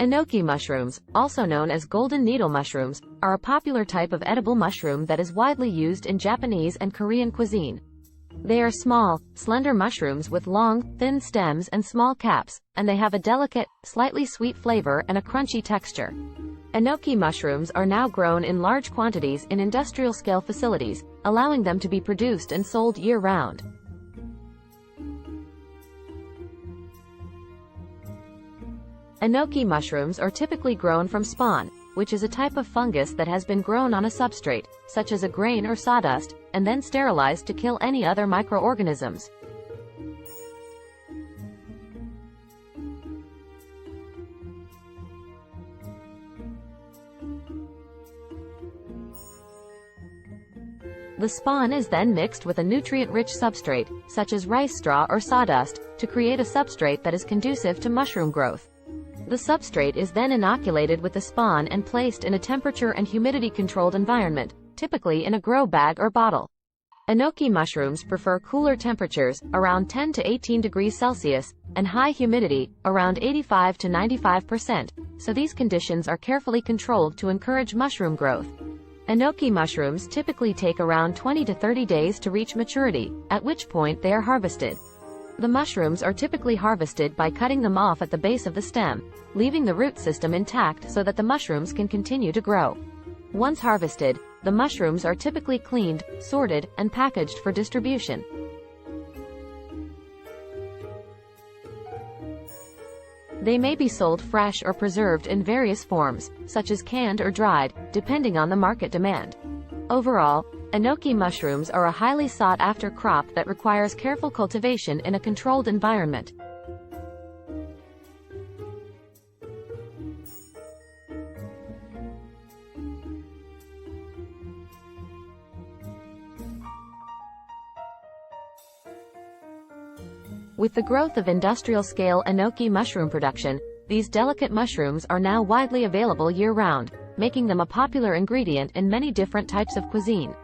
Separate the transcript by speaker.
Speaker 1: Enoki mushrooms, also known as golden needle mushrooms, are a popular type of edible mushroom that is widely used in Japanese and Korean cuisine. They are small, slender mushrooms with long, thin stems and small caps, and they have a delicate, slightly sweet flavor and a crunchy texture. Enoki mushrooms are now grown in large quantities in industrial-scale facilities, allowing them to be produced and sold year-round. Enoki mushrooms are typically grown from spawn, which is a type of fungus that has been grown on a substrate, such as a grain or sawdust, and then sterilized to kill any other microorganisms. The spawn is then mixed with a nutrient-rich substrate, such as rice straw or sawdust, to create a substrate that is conducive to mushroom growth. The substrate is then inoculated with the spawn and placed in a temperature and humidity-controlled environment, typically in a grow bag or bottle. Enoki mushrooms prefer cooler temperatures, around 10 to 18 degrees Celsius, and high humidity, around 85 to 95%, so these conditions are carefully controlled to encourage mushroom growth. Enoki mushrooms typically take around 20 to 30 days to reach maturity, at which point they are harvested. The mushrooms are typically harvested by cutting them off at the base of the stem, leaving the root system intact so that the mushrooms can continue to grow. Once harvested, the mushrooms are typically cleaned, sorted, and packaged for distribution. They may be sold fresh or preserved in various forms, such as canned or dried, depending on the market demand. Overall, Enoki mushrooms are a highly sought-after crop that requires careful cultivation in a controlled environment. With the growth of industrial-scale Enoki mushroom production, these delicate mushrooms are now widely available year-round, making them a popular ingredient in many different types of cuisine.